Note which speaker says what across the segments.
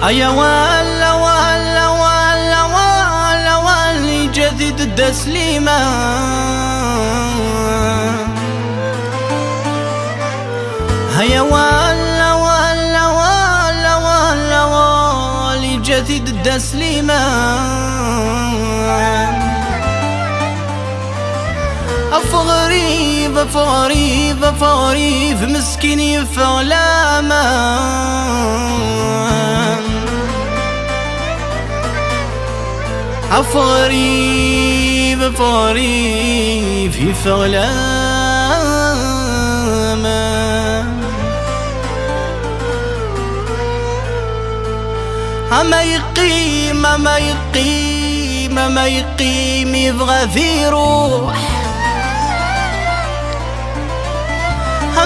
Speaker 1: يا ولا ولا ولا ولا واللي جديد التسليمة يا ولا ولا ولا ولا واللي جديد التسليمة غريب غريب غريب مسكين في علامة غريب غريب في علامة ما يقيم ما يقيم ما يقيم يبغى في روح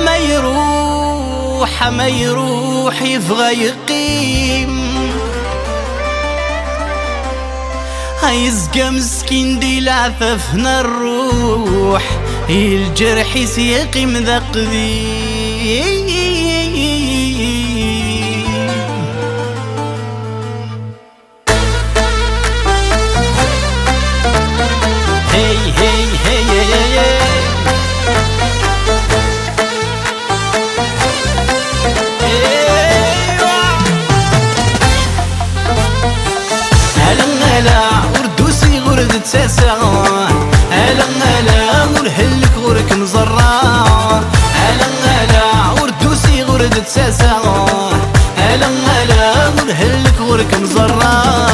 Speaker 1: ما يروح ما يروح يبغى يقيم يزقى مسكين دي العفافنا الروح الجرح يسيقيم ذا قديم هي هي هي هي تساسا هلا هلا ورهلك غورك مزرع هلا هلا وردوسي غورد تساسا هلا هلا ورهلك غورك مزرع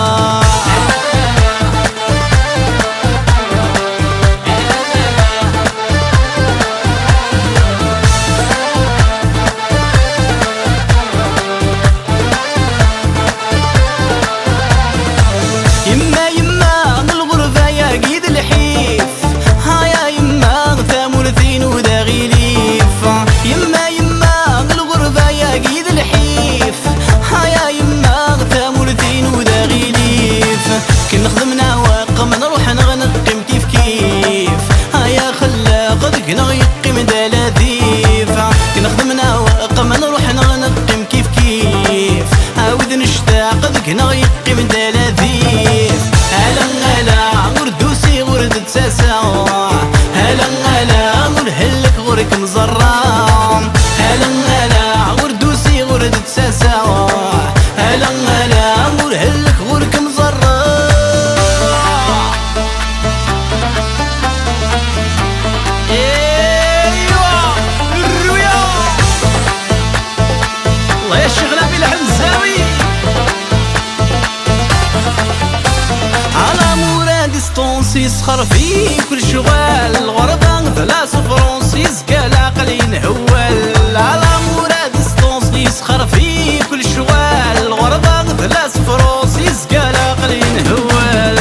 Speaker 1: نخدمنا واقم نروح نغنقم كيف كيف هيا خلاق نغيقم دلاذيف نخدمنا واقم نروح نغنقم كيف كيف عاود نشتاق نغيقم دلاذيف هلا هلا وردوسي ورد تساسا هلا هلا ورهلك غورك مزرع هلا هلا وردوسي ورد تساسا هلا هلا ورهلك غورك مزرع يسخر في كل شغال الغربة ثلاث فرونسيس قال عقلي نهوال على مراد ستونس يسخر في كل شغال الغربة ثلاث فرونسيس قال عقلي نهوال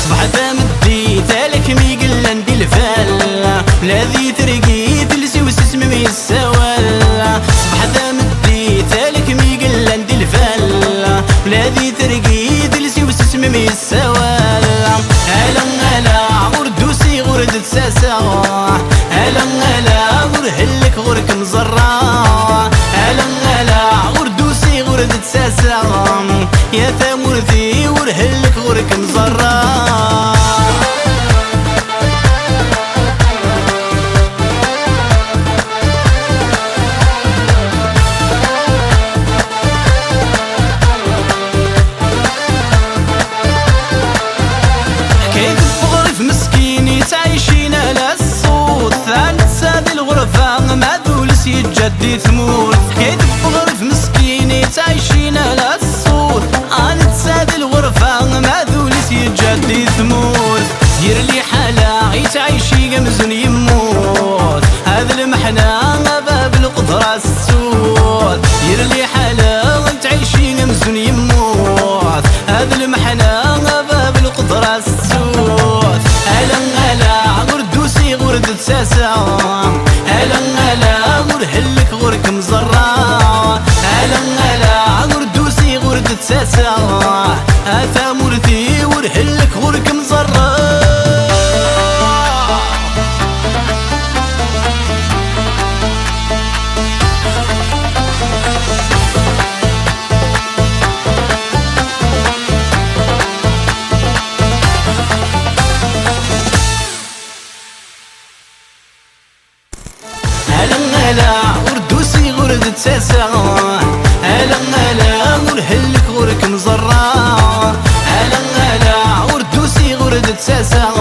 Speaker 1: صبح دامدي تالك ميقل عندي الفال بلادي ترقيت لسوس اسمي يسوال صبح دامدي تالك ميقل عندي الفال بلادي ترقيت لسوس اسمي يسوال هلا هلا وردوسي غورد تساسا هلا هلا ورهلك غورك مزرع هلا هلا وردوسي غورد تساسا يا ثامورثي ورهلك غورك مزرع يتجدي ثموت حكاية بغرف مسكيني تعيشين على الصوت أنا تساد الغرفة ما ذولس يتجدي ثموت دير لي حالة يتعيشي مزون يموت هذا المحنى باب القدرة السود دير لي حالة تعيشي مزون يموت هذا المحنى باب القدرة السود هلا هلا وردوسي غورد تساسا هلا هلا ورهلك غورك مزرع هلا هلا وردوسي غورد تساسا ثامورثي ورهلك غورك مزرع هلا وردوسي غرد تساسا، هلا هلا ورحلك غرك مزرع، هلا هلا وردوسي غرد تساسا.